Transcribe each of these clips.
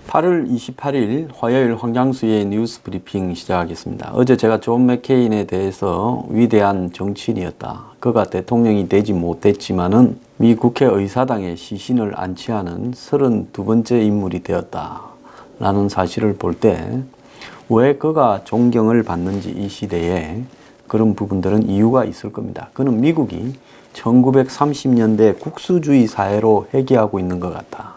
8월 28일 화요일 황장수의 뉴스 브리핑 시작하겠습니다. 어제 제가 존 맥케인에 대해서 위대한 정치인이었다. 그가 대통령이 되지 못했지만은 미 국회 의사당에 시신을 안치하는 32번째 인물이 되었다. 라는 사실을 볼 때 왜 그가 존경을 받는지 이 시대에 그런 부분들은 이유가 있을 겁니다. 그는 미국이 1930년대 국수주의 사회로 회귀하고 있는 것 같다.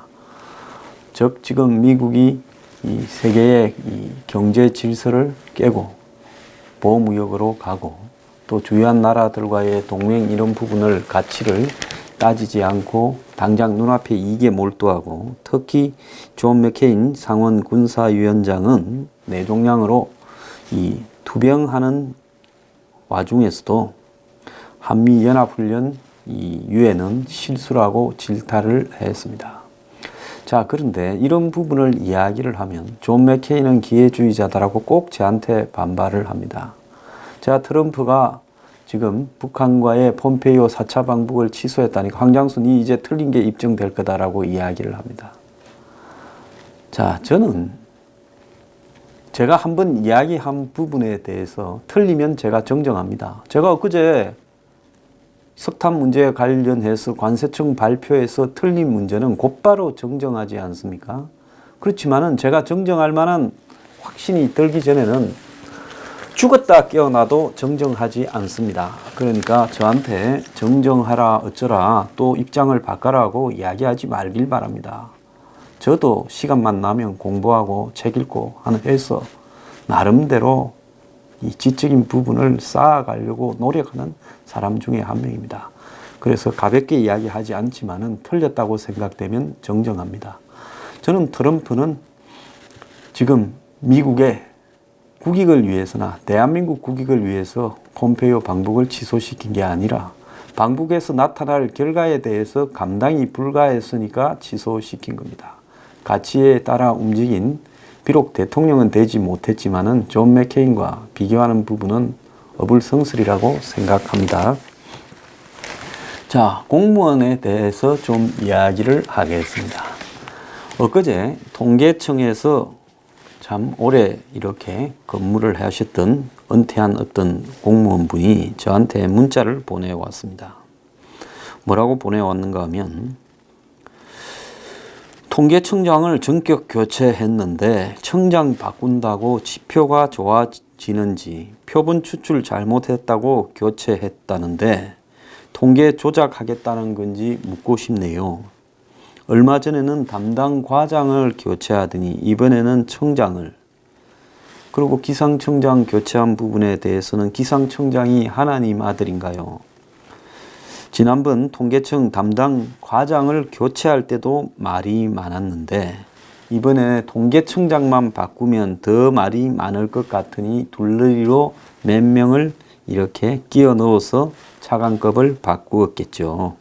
즉 지금 미국이 이 세계의 이 경제 질서를 깨고 보호무역으로 가고 또 주요한 나라들과의 동맹 이런 부분을 가치를 따지지 않고 당장 눈앞에 이익에 몰두하고 특히 존 맥케인 상원 군사위원장은 내동량으로 이 투병하는 와중에서도 한미연합훈련 이 유엔은 실수라고 질타를 했습니다. 자, 그런데 이런 부분을 이야기를 하면 존 맥케인은 기회주의자다라고 꼭 저한테 반발을 합니다. 자, 트럼프가 지금 북한과의 폼페이오 4차 방북을 취소했다니까 황장수 니 이제 틀린 게 입증될 거다라고 이야기를 합니다. 자, 저는 제가 한번 이야기한 부분에 대해서 틀리면 제가 정정합니다. 제가 엊그제 석탄 문제에 관련해서 관세청 발표에서 틀린 문제는 곧바로 정정하지 않습니까? 그렇지만은 제가 정정할 만한 확신이 들기 전에는 죽었다 깨어나도 정정하지 않습니다. 그러니까 저한테 정정하라 어쩌라 또 입장을 바꿔라고 이야기하지 말길 바랍니다. 저도 시간만 나면 공부하고 책 읽고 해서 나름대로 이 지적인 부분을 쌓아가려고 노력하는 사람 중에 한 명입니다. 그래서 가볍게 이야기하지 않지만은 틀렸다고 생각되면 정정합니다. 저는 트럼프는 지금 미국의 국익을 위해서나 대한민국 국익을 위해서 폼페이오 방북을 취소시킨 게 아니라 방북에서 나타날 결과에 대해서 감당이 불가했으니까 취소시킨 겁니다. 가치에 따라 움직인 비록 대통령은 되지 못했지만은 존 맥케인과 비교하는 부분은 어불성설이라고 생각합니다. 자, 공무원에 대해서 좀 이야기를 하겠습니다. 엊그제 통계청에서 참 오래 이렇게 근무를 하셨던 은퇴한 어떤 공무원분이 저한테 문자를 보내왔습니다. 뭐라고 보내왔는가 하면 통계청장을 전격 교체했는데 청장 바꾼다고 지표가 좋아지는지 표본 추출 잘못했다고 교체했다는데 통계 조작하겠다는 건지 묻고 싶네요. 얼마 전에는 담당 과장을 교체하더니 이번에는 청장을, 그리고 기상청장 교체한 부분에 대해서는 기상청장이 하나님 아들인가요? 지난번 통계청 담당 과장을 교체할 때도 말이 많았는데 이번에 통계청장만 바꾸면 더 말이 많을 것 같으니 둘러리로 몇 명을 이렇게 끼워 넣어서 차관급을 바꾸었겠죠.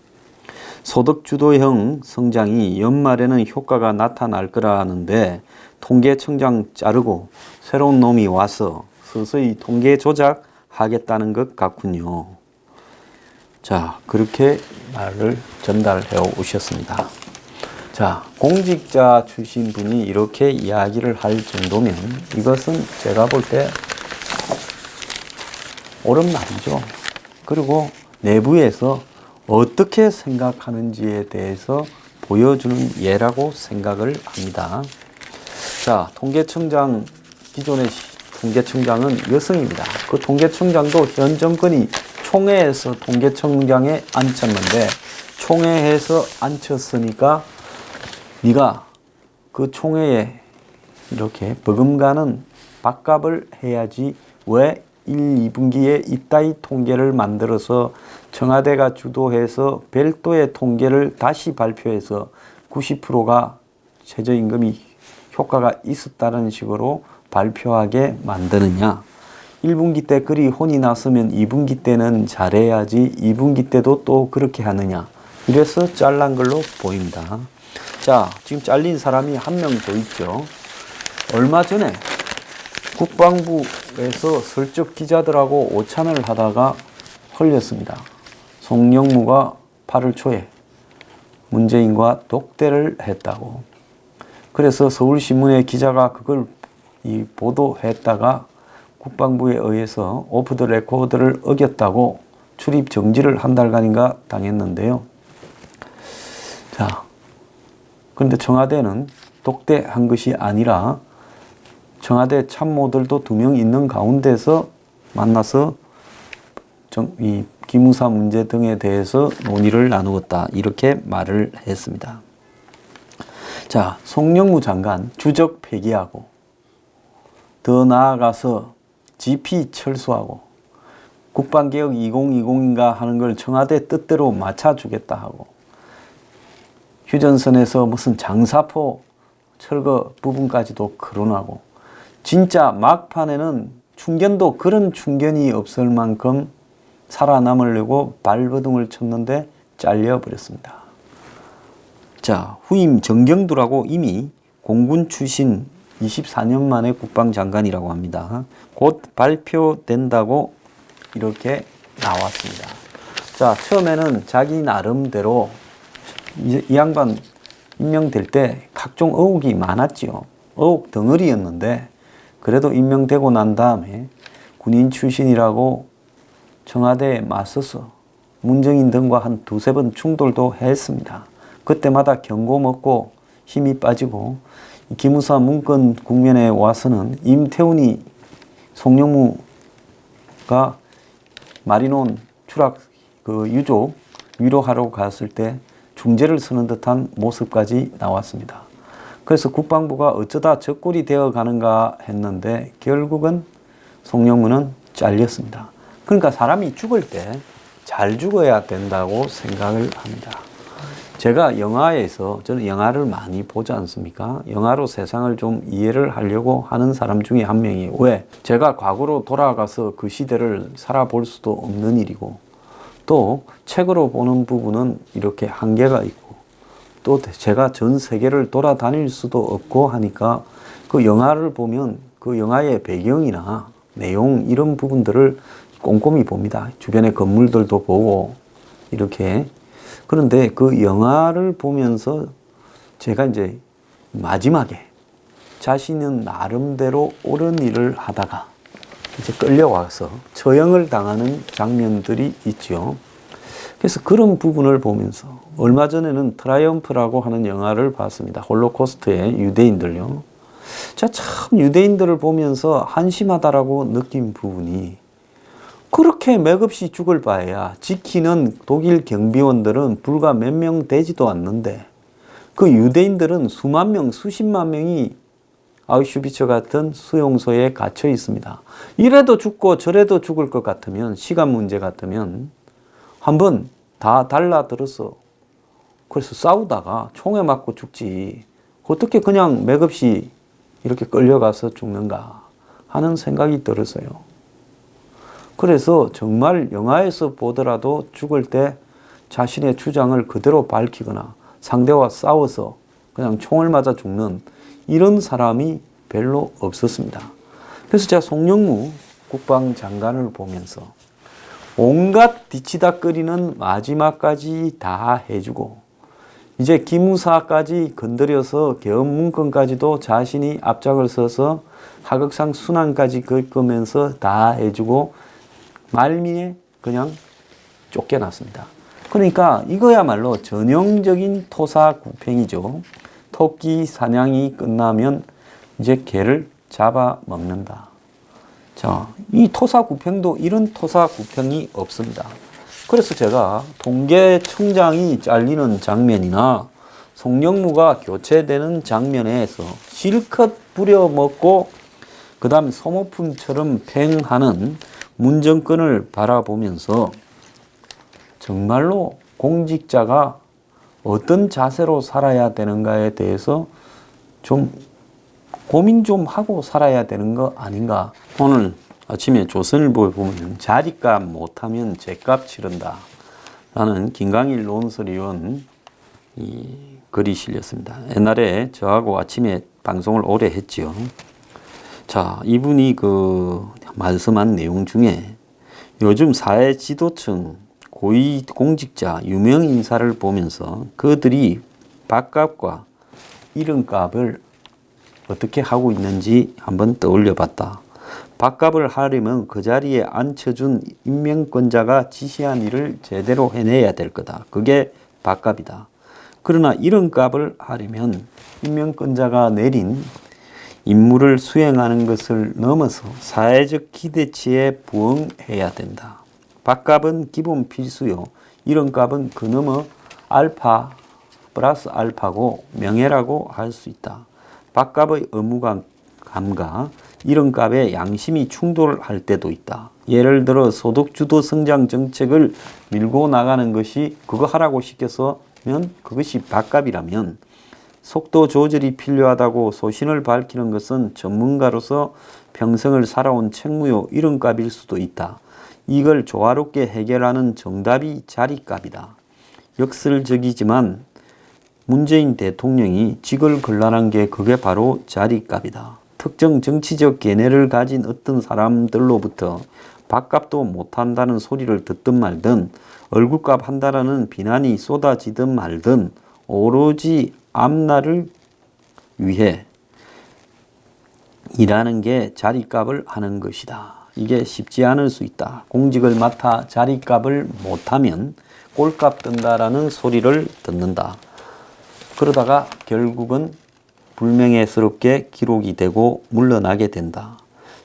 소득주도형 성장이 연말에는 효과가 나타날 거라는데 통계청장 자르고 새로운 놈이 와서 서서히 통계 조작하겠다는 것 같군요. 자, 그렇게 말을 전달해 오셨습니다. 자, 공직자 출신 분이 이렇게 이야기를 할 정도면 이것은 제가 볼 때 옳은 말이죠. 그리고 내부에서 어떻게 생각하는지에 대해서 보여주는 예라고 생각을 합니다. 자, 통계청장, 기존의 통계청장은 여성입니다. 그 통계청장도 현 정권이 총회에서 통계청장에 앉혔는데 총회에서 앉혔으니까 네가 그 총회에 이렇게 버금가는 밥값을 해야지 왜 1, 2분기에 이따위 통계를 만들어서 청와대가 주도해서 별도의 통계를 다시 발표해서 90%가 최저임금이 효과가 있었다는 식으로 발표하게 만드느냐. 1분기 때 그리 혼이 났으면 2분기 때는 잘해야지 2분기 때도 또 그렇게 하느냐. 이래서 잘란 걸로 보입니다. 자, 지금 잘린 사람이 한 명 더 있죠. 얼마 전에 국방부에서 슬쩍 기자들하고 오찬을 하다가 헐렸습니다. 송영무가 8월 초에 문재인과 독대를 했다고. 그래서 서울신문의 기자가 그걸 보도했다가 국방부에 의해서 오프 더 레코드를 어겼다고 출입 정지를 한 달간인가 당했는데요. 자, 그런데 청와대는 독대한 것이 아니라 청와대 참모들도 2명 있는 가운데서 만나서 이 기무사 문제 등에 대해서 논의를 나누었다. 이렇게 말을 했습니다. 자, 송영무 장관 주적 폐기하고 더 나아가서 GP 철수하고 국방개혁 2020인가 하는 걸 청와대 뜻대로 맞춰주겠다 하고 휴전선에서 무슨 장사포 철거 부분까지도 거론하고 진짜 막판에는 충견도 그런 충견이 없을 만큼 살아남으려고 발버둥을 쳤는데 잘려버렸습니다. 자, 후임 정경두라고 이미 공군 출신 24년 만에 국방장관이라고 합니다. 곧 발표된다고 이렇게 나왔습니다. 자, 처음에는 자기 나름대로 이 양반 임명될 때 각종 의혹이 많았지요. 의혹 덩어리였는데 그래도 임명되고 난 다음에 군인 출신이라고 청와대에 맞서서 문정인 등과 한 2-3번 충돌도 했습니다. 그때마다 경고 먹고 힘이 빠지고 기무사 문건 국면에 와서는 임태훈이 송영무가 마리논 추락 유족 위로하러 갔을 때 중재를 서는 듯한 모습까지 나왔습니다. 그래서 국방부가 어쩌다 적골이 되어 가는가 했는데 결국은 송영무는 잘렸습니다. 그러니까 사람이 죽을 때 잘 죽어야 된다고 생각을 합니다. 제가 영화에서 저는 영화를 많이 보지 않습니까? 영화로 세상을 좀 이해를 하려고 하는 사람 중에 한 명이에요. 왜? 제가 과거로 돌아가서 그 시대를 살아볼 수도 없는 일이고 또 책으로 보는 부분은 이렇게 한계가 있고 또 제가 전 세계를 돌아다닐 수도 없고 하니까 그 영화를 보면 그 영화의 배경이나 내용 이런 부분들을 꼼꼼히 봅니다. 주변의 건물들도 보고 이렇게. 그런데 그 영화를 보면서 제가 이제 마지막에 자신은 나름대로 옳은 일을 하다가 이제 끌려와서 처형을 당하는 장면들이 있죠. 그래서 그런 부분을 보면서 얼마 전에는 트라이엄프라고 하는 영화를 봤습니다. 홀로코스트의 유대인들요. 자, 참 유대인들을 보면서 한심하다라고 느낀 부분이 그렇게 맥없이 죽을 바에야 지키는 독일 경비원들은 불과 몇 명 되지도 않는데 그 유대인들은 수만 명, 수십만 명이 아우슈비츠 같은 수용소에 갇혀 있습니다. 이래도 죽고 저래도 죽을 것 같으면 시간 문제 같으면 한번 다 달라들어서 그래서 싸우다가 총에 맞고 죽지 어떻게 그냥 맥없이 이렇게 끌려가서 죽는가 하는 생각이 들었어요. 그래서 정말 영화에서 보더라도 죽을 때 자신의 주장을 그대로 밝히거나 상대와 싸워서 그냥 총을 맞아 죽는 이런 사람이 별로 없었습니다. 그래서 제가 송영무 국방장관을 보면서 온갖 뒤치다거리는 마지막까지 다 해주고 이제 기무사까지 건드려서 계엄문건까지도 자신이 앞장을 서서 하극상 순환까지 겪으면서 다 해주고 말미에 그냥 쫓겨났습니다. 그러니까 이거야말로 전형적인 토사구팽이죠. 토끼 사냥이 끝나면 이제 개를 잡아먹는다. 자, 이 토사구팽도 이런 토사구팽이 없습니다. 그래서 제가 통계청장이 잘리는 장면이나 송영무가 교체되는 장면에서 실컷 부려먹고 그 다음 소모품처럼 팽하는 문정권을 바라보면서 정말로 공직자가 어떤 자세로 살아야 되는가에 대해서 좀 고민 좀 하고 살아야 되는 거 아닌가. 오늘 아침에 조선일보에 보면 자리값 못하면 죗값 치른다 라는 김강일 논설위원 이 글이 실렸습니다. 옛날에 저하고 아침에 방송을 오래 했지요. 자, 이분이 말씀한 내용 중에 요즘 사회 지도층, 고위 공직자, 유명 인사를 보면서 그들이 밥값과 이름값을 어떻게 하고 있는지 한번 떠올려 봤다. 밥값을 하려면 그 자리에 앉혀준 임명권자가 지시한 일을 제대로 해내야 될 거다. 그게 밥값이다. 그러나 이런 값을 하려면 임명권자가 내린 임무를 수행하는 것을 넘어서 사회적 기대치에 부응해야 된다. 밥값은 기본 필수요. 이런 값은 그 너머 알파 플러스 알파고 명예라고 할 수 있다. 밥값의 의무감과 이런 값에 양심이 충돌할 때도 있다. 예를 들어 소득주도 성장 정책을 밀고 나가는 것이 그거 하라고 시켜서면 그것이 밥값이라면 속도 조절이 필요하다고 소신을 밝히는 것은 전문가로서 평생을 살아온 책무요 이런 값일 수도 있다. 이걸 조화롭게 해결하는 정답이 자리값이다. 역설적이지만 문재인 대통령이 직을 걸란한 게 그게 바로 자리값이다. 특정 정치적 견해를 가진 어떤 사람들로부터 밥값도 못한다는 소리를 듣든 말든 얼굴값 한다라는 비난이 쏟아지든 말든 오로지 앞날을 위해 일하는 게 자리값을 하는 것이다. 이게 쉽지 않을 수 있다. 공직을 맡아 자리값을 못하면 꼴값 뜬다라는 소리를 듣는다. 그러다가 결국은 불명예스럽게 기록이 되고 물러나게 된다.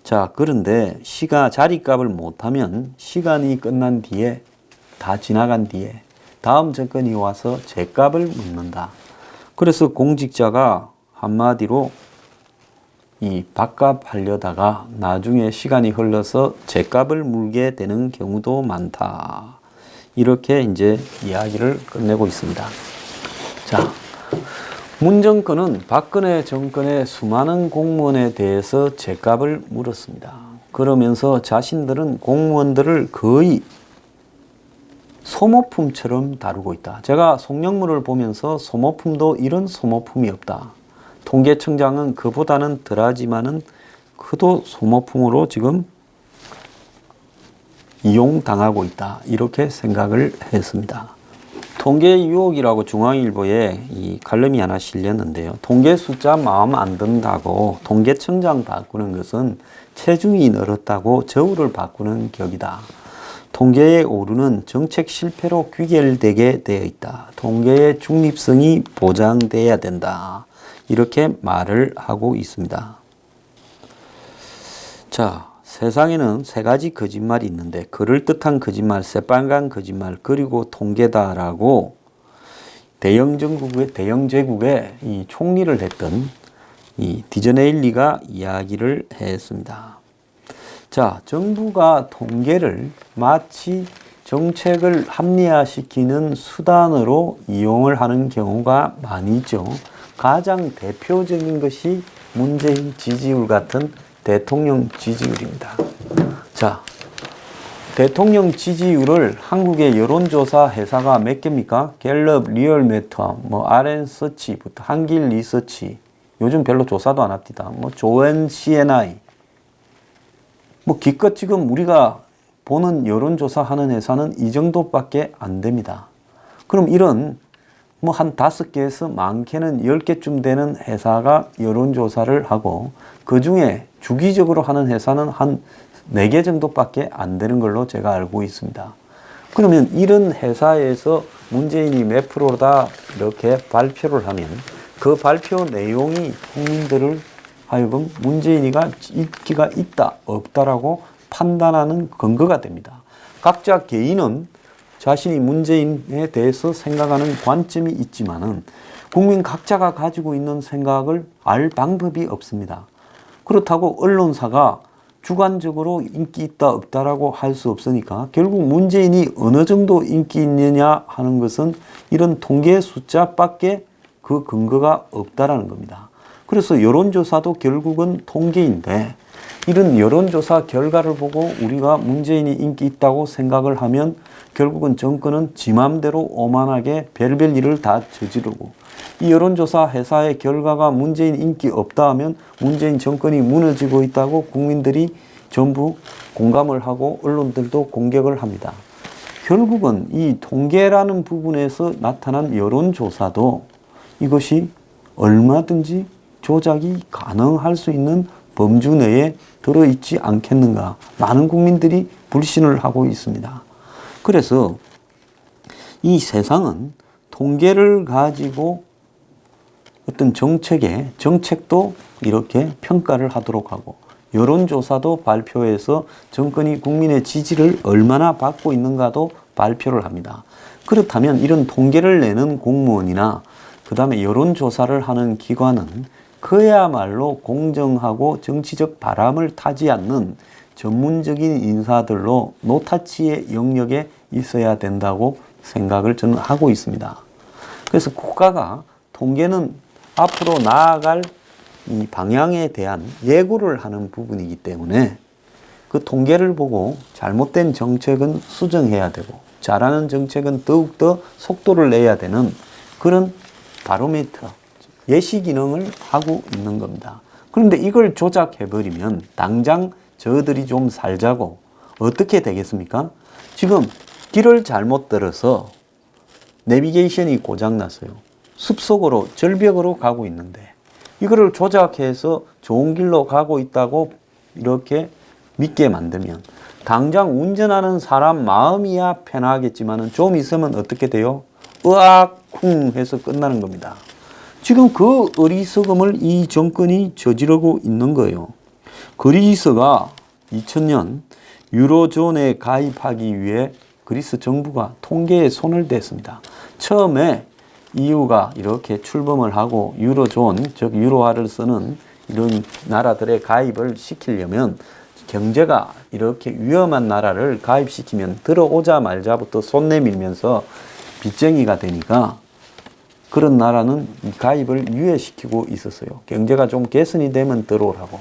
자, 그런데 자리값을 못하면 시간이 끝난 뒤에 다 지나간 뒤에 다음 정권이 와서 죗값을 묻는다. 그래서 공직자가 한마디로 이 밥값 하려다가 나중에 시간이 흘러서 죗값을 물게 되는 경우도 많다. 이렇게 이제 이야기를 끝내고 있습니다. 자, 문 정권은 박근혜 정권의 수많은 공무원에 대해서 죗값을 물었습니다. 그러면서 자신들은 공무원들을 거의 소모품처럼 다루고 있다. 제가 송영무를 보면서 소모품도 이런 소모품이 없다. 통계청장은 그보다는 덜하지만은 그도 소모품으로 지금 이용당하고 있다. 이렇게 생각을 했습니다. 통계 유혹이라고 중앙일보에 이 칼럼이 하나 실렸는데요. 통계 숫자 마음 안 든다고 통계청장 바꾸는 것은 체중이 늘었다고 저울을 바꾸는 격이다. 통계의 오류는 정책 실패로 귀결되게 되어 있다. 통계의 중립성이 보장돼야 된다. 이렇게 말을 하고 있습니다. 자, 세상에는 세 가지 거짓말이 있는데 그럴듯한 거짓말, 새빨간 거짓말, 그리고 통계다라고 대영 제국의 이 총리를 했던 이 디즈네일리가 이야기를 했습니다. 자, 정부가 통계를 마치 정책을 합리화시키는 수단으로 이용을 하는 경우가 많이죠. 가장 대표적인 것이 문재인 지지율 같은 대통령 지지율입니다. 자, 대통령 지지율을 한국의 여론조사 회사가 몇 개입니까? 갤럽, 리얼메터, RN서치부터 한길 리서치, 요즘 별로 조사도 안 합니다. 조엔 CNI, 기껏 지금 우리가 보는 여론조사 하는 회사는 이 정도밖에 안 됩니다. 그럼 이런 한 5개에서 많게는 10개쯤 되는 회사가 여론조사를 하고 그 중에 주기적으로 하는 회사는 한 4개 정도밖에 안 되는 걸로 제가 알고 있습니다. 그러면 이런 회사에서 문재인이 몇 프로다 이렇게 발표를 하면 그 발표 내용이 국민들을 하여금 문재인이가 인기가 있다 없다라고 판단하는 근거가 됩니다. 각자 개인은 자신이 문재인에 대해서 생각하는 관점이 있지만은 국민 각자가 가지고 있는 생각을 알 방법이 없습니다. 그렇다고 언론사가 주관적으로 인기 있다 없다라고 할 수 없으니까 결국 문재인이 어느 정도 인기 있느냐 하는 것은 이런 통계 숫자밖에 그 근거가 없다라는 겁니다. 그래서 여론조사도 결국은 통계인데 이런 여론조사 결과를 보고 우리가 문재인이 인기 있다고 생각을 하면 결국은 정권은 지 맘대로 오만하게 별별 일을 다 저지르고 이 여론조사 회사의 결과가 문재인 인기 없다 하면 문재인 정권이 무너지고 있다고 국민들이 전부 공감을 하고 언론들도 공격을 합니다. 결국은 이 통계라는 부분에서 나타난 여론조사도 이것이 얼마든지 조작이 가능할 수 있는 범주 내에 들어있지 않겠는가. 많은 국민들이 불신을 하고 있습니다. 그래서 이 세상은 통계를 가지고 어떤 정책도 이렇게 평가를 하도록 하고 여론조사도 발표해서 정권이 국민의 지지를 얼마나 받고 있는가도 발표를 합니다. 그렇다면 이런 통계를 내는 공무원이나 그 다음에 여론조사를 하는 기관은 그야말로 공정하고 정치적 바람을 타지 않는 전문적인 인사들로 노타치의 영역에 있어야 된다고 생각을 저는 하고 있습니다. 그래서 국가가 통계는 앞으로 나아갈 이 방향에 대한 예고를 하는 부분이기 때문에 그 통계를 보고 잘못된 정책은 수정해야 되고 잘하는 정책은 더욱더 속도를 내야 되는 그런 바로미터, 예시 기능을 하고 있는 겁니다. 그런데 이걸 조작해버리면 당장 저들이 좀 살자고 어떻게 되겠습니까? 지금 길을 잘못 들어서 내비게이션이 고장났어요. 숲속으로 절벽으로 가고 있는데 이거를 조작해서 좋은 길로 가고 있다고 이렇게 믿게 만들면 당장 운전하는 사람 마음이야 편하겠지만 좀 있으면 어떻게 돼요? 으악 쿵 해서 끝나는 겁니다. 지금 그 어리석음을 이 정권이 저지르고 있는 거예요. 그리스가 2000년 유로존에 가입하기 위해 그리스 정부가 통계에 손을 댔습니다. 처음에 EU가 이렇게 출범을 하고 유로존, 즉 유로화를 쓰는 이런 나라들의 가입을 시키려면 경제가 이렇게 위험한 나라를 가입시키면 들어오자 말자부터 손 내밀면서 빚쟁이가 되니까 그런 나라는 가입을 유예시키고 있었어요. 경제가 좀 개선이 되면 들어오라고.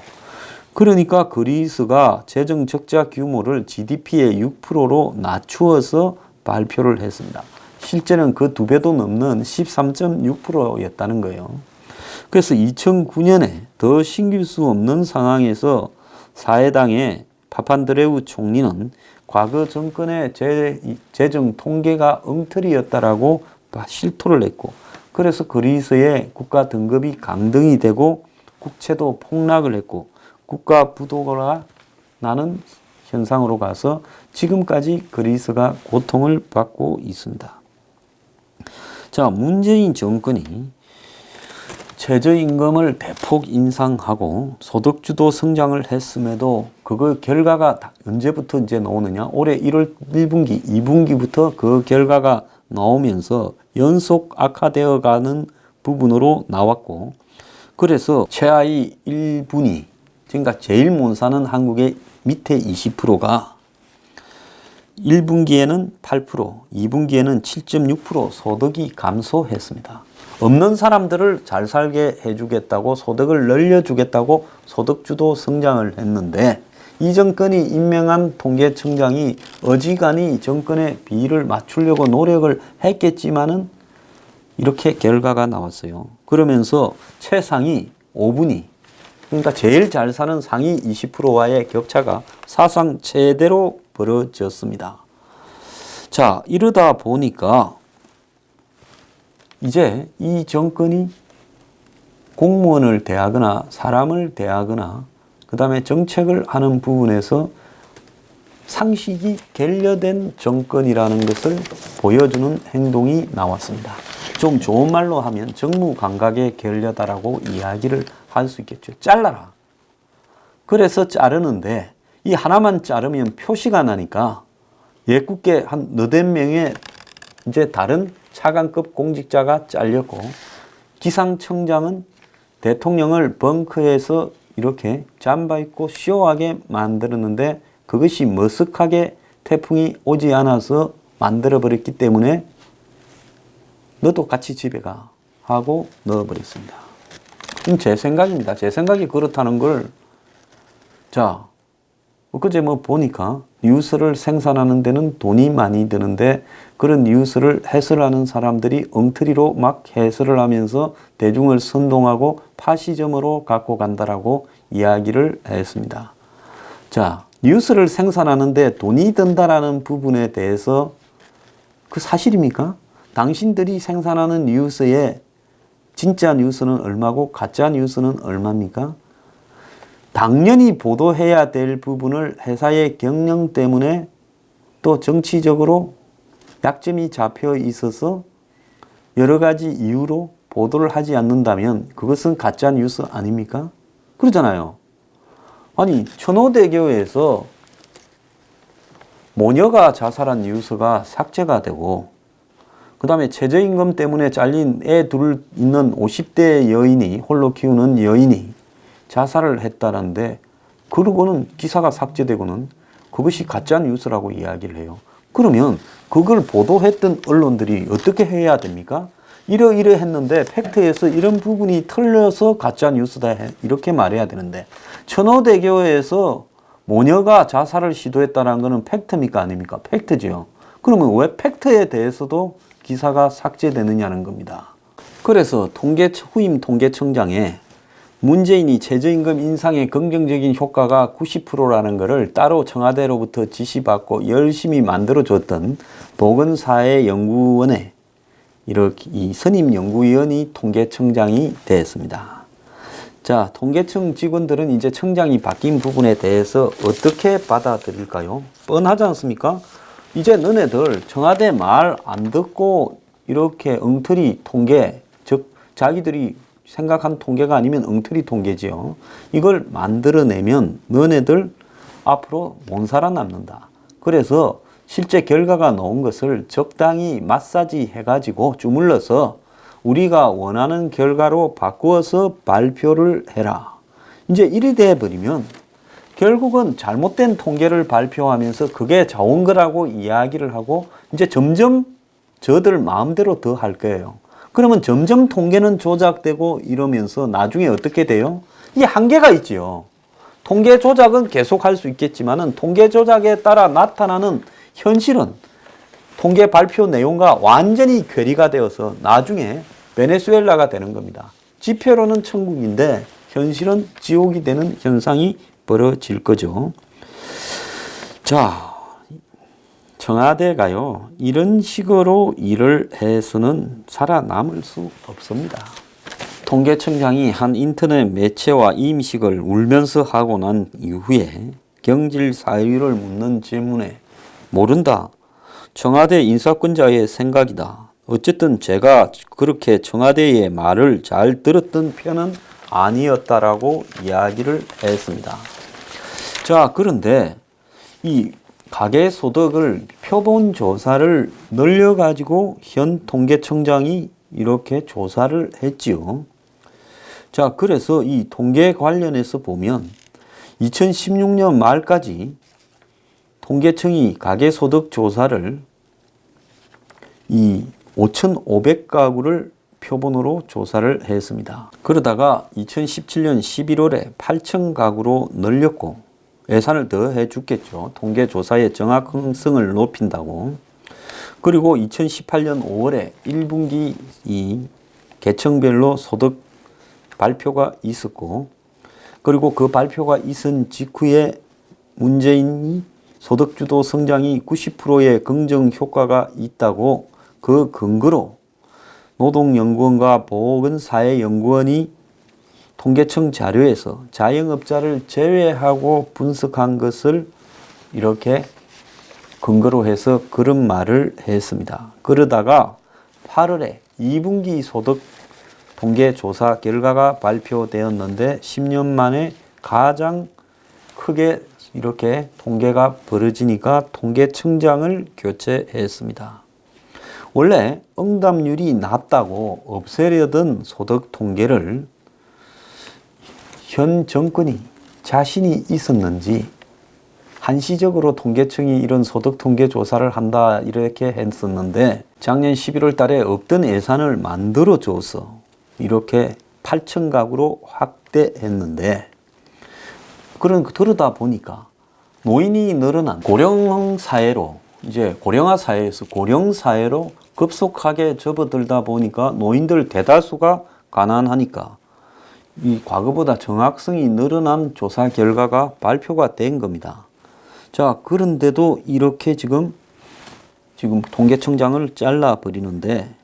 그러니까 그리스가 재정 적자 규모를 GDP의 6%로 낮추어서 발표를 했습니다. 실제는 그 2배도 넘는 13.6%였다는 거예요. 그래서 2009년에 더 신길 수 없는 상황에서 사해당의 파판드레우 총리는 과거 정권의 재정 통계가 엉터리였다라고 실토를 했고 그래서 그리스의 국가 등급이 강등이 되고 국채도 폭락을 했고 국가 부도가 나는 현상으로 가서 지금까지 그리스가 고통을 받고 있습니다. 자, 문재인 정권이 최저임금을 대폭 인상하고 소득주도 성장을 했음에도 그거 결과가 언제부터 이제 나오느냐? 올해 1월 1분기, 2분기부터 그 결과가 나오면서 연속 악화되어 가는 부분으로 나왔고 그래서 최하위 1분위 그러니까 제일 못 사는 한국의 밑에 20%가 1분기에는 8%, 2분기에는 7.6% 소득이 감소했습니다. 없는 사람들을 잘 살게 해주겠다고 소득을 늘려주겠다고 소득주도 성장을 했는데 이 정권이 임명한 통계청장이 어지간히 정권의 비를 맞추려고 노력을 했겠지만은 이렇게 결과가 나왔어요. 그러면서 최상위 5분위 그러니까 제일 잘 사는 상위 20%와의 격차가 사상 최대로 벌어졌습니다. 자, 이러다 보니까 이제 이 정권이 공무원을 대하거나 사람을 대하거나 그 다음에 정책을 하는 부분에서 상식이 결여된 정권이라는 것을 보여주는 행동이 나왔습니다. 좀 좋은 말로 하면 정무감각에 결여다라고 이야기를 할 수 있겠죠. 잘라라. 그래서 자르는데 이 하나만 자르면 표시가 나니까 예국계 한 너댓 명의 이제 다른 차관급 공직자가 잘렸고 기상청장은 대통령을 벙커에서 이렇게 잠바 입고 쇼하게 만들었는데 그것이 머쓱하게 태풍이 오지 않아서 만들어버렸기 때문에 너도 같이 집에 가 하고 넣어버렸습니다. 제 생각입니다. 제 생각이 그렇다는 걸 자, 엊그제 보니까 뉴스를 생산하는 데는 돈이 많이 드는데 그런 뉴스를 해설하는 사람들이 엉터리로 막 해설을 하면서 대중을 선동하고 파시점으로 갖고 간다라고 이야기를 했습니다. 자, 뉴스를 생산하는데 돈이 든다라는 부분에 대해서 그 사실입니까? 당신들이 생산하는 뉴스에 진짜 뉴스는 얼마고 가짜 뉴스는 얼마입니까? 당연히 보도해야 될 부분을 회사의 경영 때문에 또 정치적으로 약점이 잡혀 있어서 여러 가지 이유로 보도를 하지 않는다면 그것은 가짜 뉴스 아닙니까? 그러잖아요. 아니, 천호대교에서 모녀가 자살한 뉴스가 삭제가 되고, 그 다음에 최저임금 때문에 잘린 애 둘 있는 50대 여인이, 홀로 키우는 여인이 자살을 했다는데, 그러고는 기사가 삭제되고는 그것이 가짜 뉴스라고 이야기를 해요. 그러면 그걸 보도했던 언론들이 어떻게 해야 됩니까? 이러 했는데 팩트에서 이런 부분이 틀려서 가짜 뉴스다 이렇게 말해야 되는데, 천호대교에서 모녀가 자살을 시도했다는 것은 팩트입니까 아닙니까? 팩트죠. 그러면 왜 팩트에 대해서도 기사가 삭제되느냐는 겁니다. 그래서 후임 통계청장에 문재인이 최저임금 인상의 긍정적인 효과가 90%라는 것을 따로 청와대로부터 지시받고 열심히 만들어줬던 보건사회연구원의 이렇게 이 선임 연구위원이 통계청장이 되었습니다. 자, 통계청 직원들은 이제 청장이 바뀐 부분에 대해서 어떻게 받아들일까요? 뻔하지 않습니까? 이제 너네들 청와대 말 안 듣고 이렇게 엉터리 통계, 즉 자기들이 생각한 통계가 아니면 엉터리 통계지요. 이걸 만들어내면 너네들 앞으로 못 살아남는다. 그래서 실제 결과가 나온 것을 적당히 마사지 해가지고 주물러서 우리가 원하는 결과로 바꾸어서 발표를 해라. 이제 이리 돼버리면 결국은 잘못된 통계를 발표하면서 그게 좋은 거라고 이야기를 하고 이제 점점 저들 마음대로 더 할 거예요. 그러면 점점 통계는 조작되고 이러면서 나중에 어떻게 돼요? 이게 한계가 있지요. 통계 조작은 계속 할 수 있겠지만은 통계 조작에 따라 나타나는 현실은 통계 발표 내용과 완전히 괴리가 되어서 나중에 베네수엘라가 되는 겁니다. 지표로는 천국인데 현실은 지옥이 되는 현상이 벌어질 거죠. 자, 청와대가요, 이런 식으로 일을 해서는 살아남을 수 없습니다. 통계청장이 한 인터넷 매체와 임식을 울면서 하고 난 이후에 경질 사유를 묻는 질문에 모른다. 청와대 인사권자의 생각이다. 어쨌든 제가 그렇게 청와대의 말을 잘 들었던 편은 아니었다라고 이야기를 했습니다. 자, 그런데 이 가계소득을 표본 조사를 늘려가지고 현 통계청장이 이렇게 조사를 했지요. 자, 그래서 이 통계 관련해서 보면 2016년 말까지 통계청이 가계소득 조사를 이 5,500가구를 표본으로 조사를 했습니다. 그러다가 2017년 11월에 8,000가구로 늘렸고 예산을 더 해줬겠죠. 통계조사의 정확성을 높인다고. 그리고 2018년 5월에 1분기 이 계층별로 소득 발표가 있었고, 그리고 그 발표가 있은 직후에 문재인이 소득주도 성장이 90%의 긍정 효과가 있다고 그 근거로 노동연구원과 보건사회연구원이 통계청 자료에서 자영업자를 제외하고 분석한 것을 이렇게 근거로 해서 그런 말을 했습니다. 그러다가 8월에 2분기 소득 통계조사 결과가 발표되었는데 10년 만에 가장 크게 이렇게 통계가 벌어지니까 통계청장을 교체했습니다. 원래 응답률이 낮다고 없애려던 소득 통계를 현 정권이 자신이 있었는지 한시적으로 통계청이 이런 소득 통계 조사를 한다 이렇게 했었는데 작년 11월 달에 없던 예산을 만들어 줘서 이렇게 8,000가구로 확대했는데 그러다 보니까 노인이 늘어난 고령 사회로 이제 고령화 사회에서 고령 사회로 급속하게 접어들다 보니까 노인들 대다수가 가난하니까 이 과거보다 정확성이 늘어난 조사 결과가 발표가 된 겁니다. 자, 그런데도 이렇게 지금 통계청장을 잘라버리는데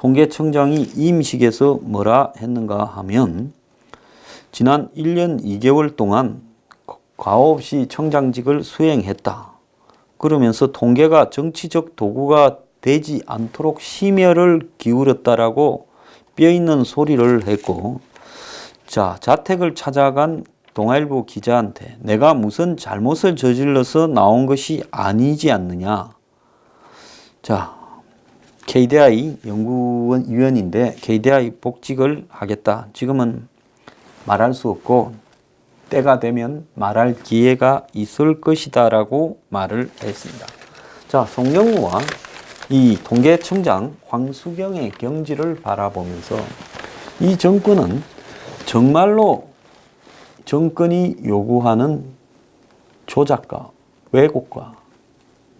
통계청장이 임식에서 뭐라 했는가 하면 지난 1년 2개월 동안 과오 없이 청장직을 수행했다. 그러면서 통계가 정치적 도구가 되지 않도록 심혈을 기울였다라고 뼈있는 소리를 했고, 자, 자택을 찾아간 동아일보 기자한테 내가 무슨 잘못을 저질러서 나온 것이 아니지 않느냐. 자, KDI 연구위원인데 KDI 복직을 하겠다. 지금은 말할 수 없고 때가 되면 말할 기회가 있을 것이다 라고 말을 했습니다. 자, 송영무와 이 통계청장 황수경의 경지를 바라보면서 이 정권은 정말로 정권이 요구하는 조작과 왜곡과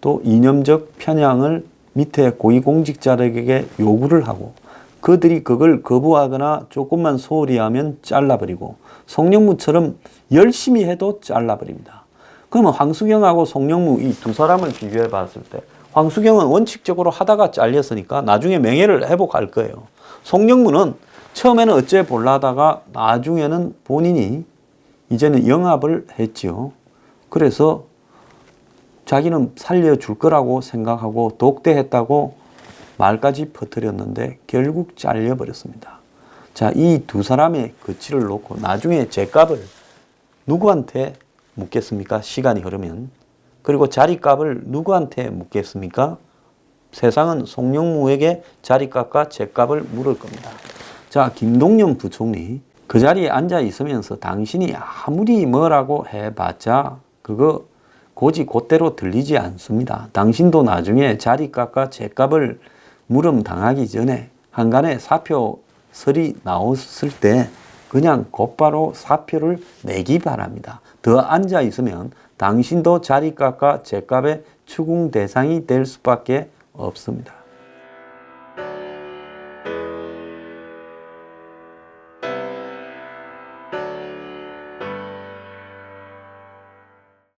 또 이념적 편향을 밑에 고위공직자들에게 요구를 하고 그들이 그걸 거부하거나 조금만 소홀히 하면 잘라버리고 송영무처럼 열심히 해도 잘라버립니다. 그러면 황수경하고 송영무 이 두 사람을 비교해 봤을 때 황수경은 원칙적으로 하다가 잘렸으니까 나중에 명예를 회복할 거예요. 송영무는 처음에는 어째 볼라다가 나중에는 본인이 이제는 영합을 했지요. 그래서 자기는 살려줄 거라고 생각하고 독대했다고 말까지 퍼뜨렸는데 결국 잘려버렸습니다. 자, 이 두 사람의 거치를 놓고 나중에 죗값을 누구한테 묻겠습니까? 시간이 흐르면. 그리고 자리값을 누구한테 묻겠습니까? 세상은 송영무에게 자리값과 죗값을 물을 겁니다. 자, 김동연 부총리 그 자리에 앉아 있으면서 당신이 아무리 뭐라고 해봤자 그거 고지 곧대로 들리지 않습니다. 당신도 나중에 자리값과 죗값을 물음 당하기 전에 한간에 사표설이 나왔을 때 그냥 곧바로 사표를 내기 바랍니다. 더 앉아 있으면 당신도 자리값과 죗값의 추궁 대상이 될 수밖에 없습니다.